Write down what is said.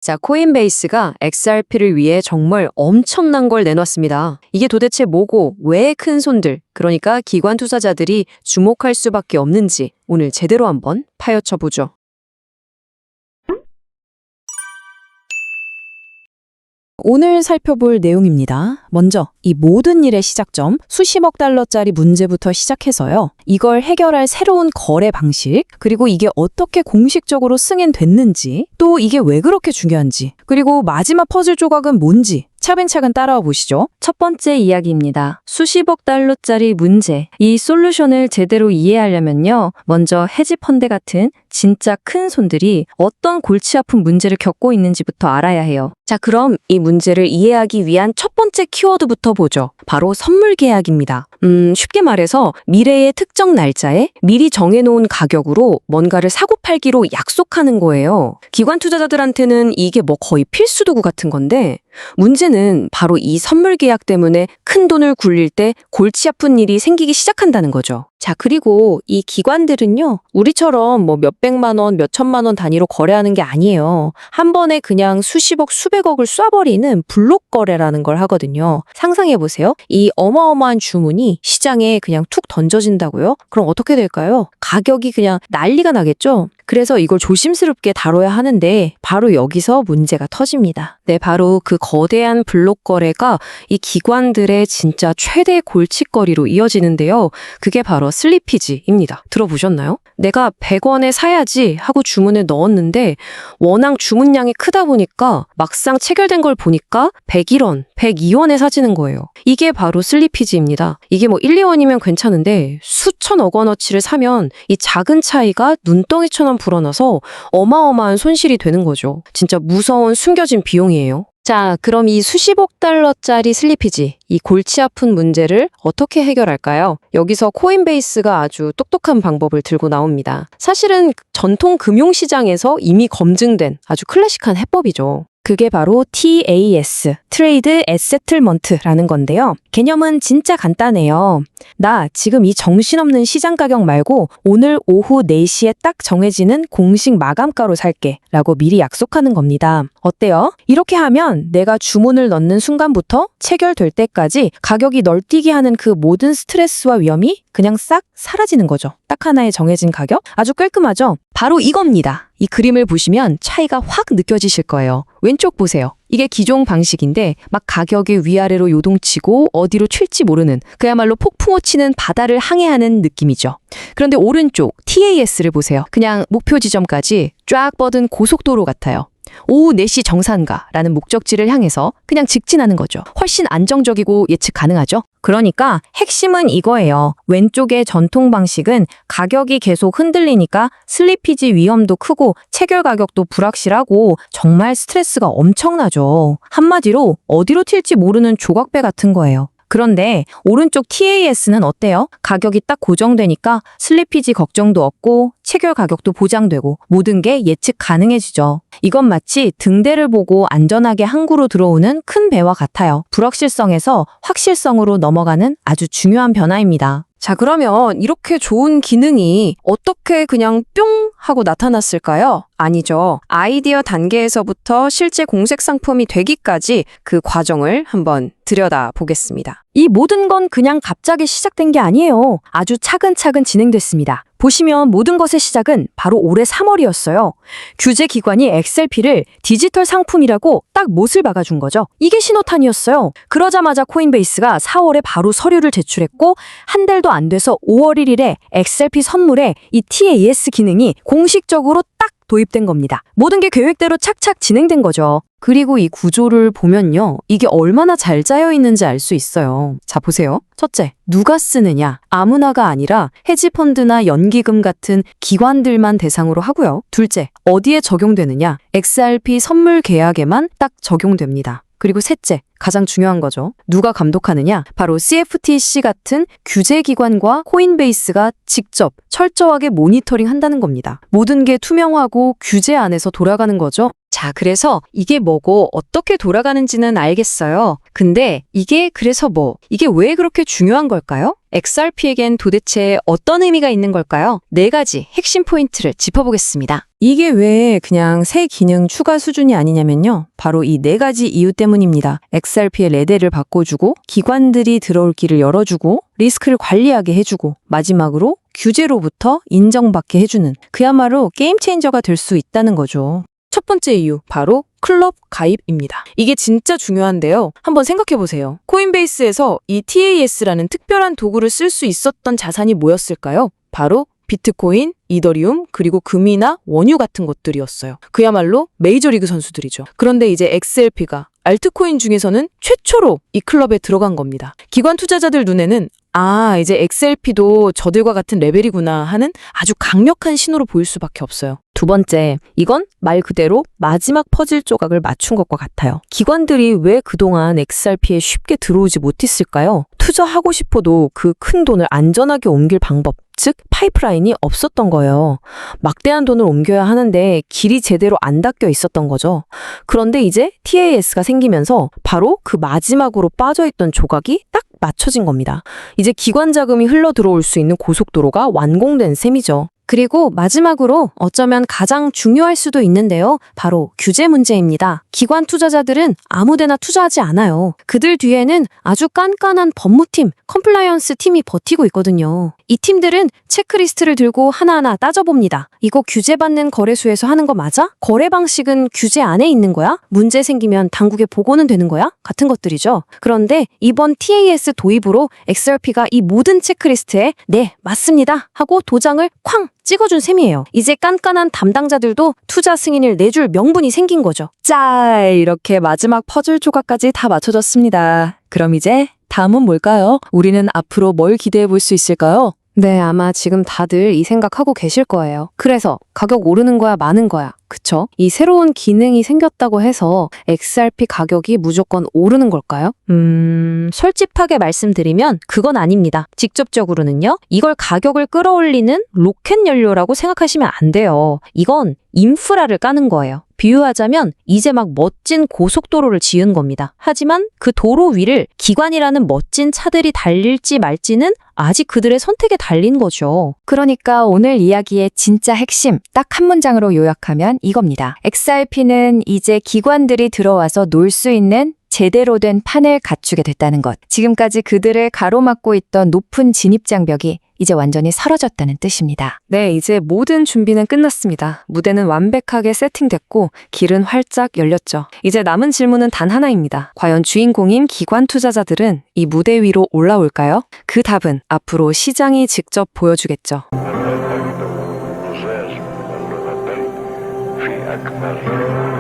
자, 코인베이스가 XRP를 위해 정말 엄청난 걸 내놨습니다. 이게 도대체 뭐고 왜 큰 손들, 그러니까 기관 투자자들이 주목할 수밖에 없는지 오늘 제대로 한번 파헤쳐 보죠. 오늘 살펴볼 내용입니다. 먼저 이 모든 일의 시작점, 수십억 달러짜리 문제부터 시작해서요. 이걸 해결할 새로운 거래 방식, 그리고 이게 어떻게 공식적으로 승인됐는지, 또 이게 왜 그렇게 중요한지, 그리고 마지막 퍼즐 조각은 뭔지 차근차근 따라와 보시죠. 첫 번째 이야기입니다. 수십억 달러짜리 문제. 이 솔루션을 제대로 이해하려면요. 먼저 헤지펀드 같은 진짜 큰 손들이 어떤 골치 아픈 문제를 겪고 있는지부터 알아야 해요. 자, 그럼 이 문제를 이해하기 위한 첫 번째 키워드부터 보죠. 바로 선물 계약입니다. 쉽게 말해서 미래의 특정 날짜에 미리 정해놓은 가격으로 뭔가를 사고 팔기로 약속하는 거예요. 기관 투자자들한테는 이게 뭐 거의 필수 도구 같은 건데 문제는 바로 이 선물 계약 때문에 큰 돈을 굴릴 때 골치 아픈 일이 생기기 시작한다는 거죠. 자, 그리고 이 기관들은요, 우리처럼 뭐 몇백만 원, 몇천만 원 단위로 거래하는 게 아니에요. 한 번에 그냥 수십억, 수백억을 쏴버리는 블록 거래라는 걸 하거든요. 상상해보세요. 이 어마어마한 주문이 시장에 그냥 툭 던져진다고요? 그럼 어떻게 될까요? 가격이 그냥 난리가 나겠죠? 그래서 이걸 조심스럽게 다뤄야 하는데 바로 여기서 문제가 터집니다. 네, 바로 그 거대한 블록 거래가 이 기관들의 진짜 최대 골칫거리로 이어지는데요. 그게 바로 슬리피지입니다. 들어보셨나요? 내가 100원에 사야지 하고 주문을 넣었는데 워낙 주문량이 크다 보니까 막상 체결된 걸 보니까 101원, 102원에 사지는 거예요. 이게 바로 슬리피지입니다. 이게 뭐 1, 2원이면 괜찮은데 수천억 원어치를 사면 이 작은 차이가 눈덩이처럼 불어나서 어마어마한 손실이 되는 거죠. 진짜 무서운 숨겨진 비용이에요. 자, 그럼 이 수십억 달러짜리 슬리피지, 이 골치 아픈 문제를 어떻게 해결할까요? 여기서 코인베이스가 아주 똑똑한 방법을 들고 나옵니다. 사실은 전통 금융시장에서 이미 검증된 아주 클래식한 해법이죠. 그게 바로 TAS, 트레이드 애세틀먼트라는 건데요. 개념은 진짜 간단해요. 나 지금 이 정신없는 시장 가격 말고 오늘 오후 4시에 딱 정해지는 공식 마감가로 살게 라고 미리 약속하는 겁니다. 어때요? 이렇게 하면 내가 주문을 넣는 순간부터 체결될 때까지 가격이 널뛰게 하는 그 모든 스트레스와 위험이 그냥 싹 사라지는 거죠. 딱 하나의 정해진 가격? 아주 깔끔하죠? 바로 이겁니다. 이 그림을 보시면 차이가 확 느껴지실 거예요. 왼쪽 보세요. 이게 기존 방식인데 막 가격이 위아래로 요동치고 어디로 튈지 모르는 그야말로 폭풍우 치는 바다를 항해하는 느낌이죠. 그런데 오른쪽 TAS를 보세요. 그냥 목표 지점까지 쫙 뻗은 고속도로 같아요. 오후 4시 정상가라는 목적지를 향해서 그냥 직진하는 거죠. 훨씬 안정적이고 예측 가능하죠? 그러니까 핵심은 이거예요. 왼쪽의 전통 방식은 가격이 계속 흔들리니까 슬리피지 위험도 크고 체결 가격도 불확실하고 정말 스트레스가 엄청나죠. 한마디로 어디로 튈지 모르는 조각배 같은 거예요. 그런데 오른쪽 TAS는 어때요? 가격이 딱 고정되니까 슬리피지 걱정도 없고 체결 가격도 보장되고 모든 게 예측 가능해지죠. 이건 마치 등대를 보고 안전하게 항구로 들어오는 큰 배와 같아요. 불확실성에서 확실성으로 넘어가는 아주 중요한 변화입니다. 자, 그러면 이렇게 좋은 기능이 어떻게 그냥 뿅 하고 나타났을까요? 아니죠. 아이디어 단계에서부터 실제 공식 상품이 되기까지 그 과정을 한번 들여다보겠습니다. 이 모든 건 그냥 갑자기 시작된 게 아니에요. 아주 차근차근 진행됐습니다. 보시면 모든 것의 시작은 바로 올해 3월이었어요. 규제기관이 XRP를 디지털 상품이라고 딱 못을 박아준 거죠. 이게 신호탄이었어요. 그러자마자 코인베이스가 4월에 바로 서류를 제출했고 한 달도 안 돼서 5월 1일에 XRP 선물에 이 TAS 기능이 공식적으로 딱 도입된 겁니다. 모든 게 계획대로 착착 진행된 거죠. 그리고 이 구조를 보면요. 이게 얼마나 잘 짜여 있는지 알 수 있어요. 자, 보세요. 첫째, 누가 쓰느냐? 아무나가 아니라 헤지펀드나 연기금 같은 기관들만 대상으로 하고요. 둘째, 어디에 적용되느냐? XRP 선물 계약에만 딱 적용됩니다. 그리고 셋째, 가장 중요한 거죠. 누가 감독하느냐? 바로 CFTC 같은 규제기관과 코인베이스가 직접 철저하게 모니터링 한다는 겁니다. 모든 게 투명하고 규제 안에서 돌아가는 거죠. 자, 그래서 이게 뭐고 어떻게 돌아가는지는 알겠어요. 근데 이게 그래서 이게 왜 그렇게 중요한 걸까요? XRP에겐 도대체 어떤 의미가 있는 걸까요? 4가지 핵심 포인트를 짚어보겠습니다. 이게 왜 그냥 새 기능 추가 수준이 아니냐면요. 바로 이 4가지 이유 때문입니다. XRP의 레벨을 바꿔주고, 기관들이 들어올 길을 열어주고, 리스크를 관리하게 해주고, 마지막으로 규제로부터 인정받게 해주는 그야말로 게임 체인저가 될 수 있다는 거죠. 첫 번째 이유, 바로 클럽 가입입니다. 이게 진짜 중요한데요. 한번 생각해보세요. 코인베이스에서 이 TAS라는 특별한 도구를 쓸 수 있었던 자산이 뭐였을까요? 바로 비트코인, 이더리움, 그리고 금이나 원유 같은 것들이었어요. 그야말로 메이저리그 선수들이죠. 그런데 이제 XRP가 알트코인 중에서는 최초로 이 클럽에 들어간 겁니다. 기관 투자자들 눈에는 이제 XRP도 저들과 같은 레벨이구나 하는 아주 강력한 신호로 보일 수밖에 없어요. 두 번째, 이건 말 그대로 마지막 퍼즐 조각을 맞춘 것과 같아요. 기관들이 왜 그동안 XRP에 쉽게 들어오지 못했을까요? 투자하고 싶어도 그 큰 돈을 안전하게 옮길 방법, 즉 파이프라인이 없었던 거예요. 막대한 돈을 옮겨야 하는데 길이 제대로 안 닦여 있었던 거죠. 그런데 이제 TAS가 생기면서 바로 그 마지막으로 빠져있던 조각이 딱 맞춰진 겁니다. 이제 기관 자금이 흘러 들어올 수 있는 고속도로가 완공된 셈이죠. 그리고 마지막으로 어쩌면 가장 중요할 수도 있는데요. 바로 규제 문제입니다. 기관 투자자들은 아무데나 투자하지 않아요. 그들 뒤에는 아주 깐깐한 법무팀, 컴플라이언스 팀이 버티고 있거든요. 이 팀들은 체크리스트를 들고 하나하나 따져봅니다. 이거 규제받는 거래소에서 하는 거 맞아? 거래 방식은 규제 안에 있는 거야? 문제 생기면 당국에 보고는 되는 거야? 같은 것들이죠. 그런데 이번 TAS 도입으로 XRP가 이 모든 체크리스트에 네, 맞습니다 하고 도장을 쾅 찍어준 셈이에요. 이제 깐깐한 담당자들도 투자 승인을 내줄 명분이 생긴 거죠. 짤! 이렇게 마지막 퍼즐 조각까지 다 맞춰졌습니다. 그럼 이제 다음은 뭘까요? 우리는 앞으로 뭘 기대해 볼 수 있을까요? 네, 아마 지금 다들 이 생각하고 계실 거예요. 그래서 가격 오르는 거야, 마는 거야. 그쵸? 이 새로운 기능이 생겼다고 해서 XRP 가격이 무조건 오르는 걸까요? 솔직하게 말씀드리면 그건 아닙니다. 직접적으로는요, 이걸 가격을 끌어올리는 로켓 연료라고 생각하시면 안 돼요. 이건 인프라를 까는 거예요. 비유하자면 이제 막 멋진 고속도로를 지은 겁니다. 하지만 그 도로 위를 기관이라는 멋진 차들이 달릴지 말지는 아직 그들의 선택에 달린 거죠. 그러니까 오늘 이야기의 진짜 핵심 딱 한 문장으로 요약하면 이겁니다. XRP는 이제 기관들이 들어와서 놀 수 있는 제대로 된 판을 갖추게 됐다는 것. 지금까지 그들을 가로막고 있던 높은 진입 장벽이 이제 완전히 사라졌다는 뜻입니다. 네, 이제 모든 준비는 끝났습니다. 무대는 완벽하게 세팅됐고 길은 활짝 열렸죠. 이제 남은 질문은 단 하나입니다. 과연 주인공인 기관 투자자들은 이 무대 위로 올라올까요? 그 답은 앞으로 시장이 직접 보여주겠죠. في أكبر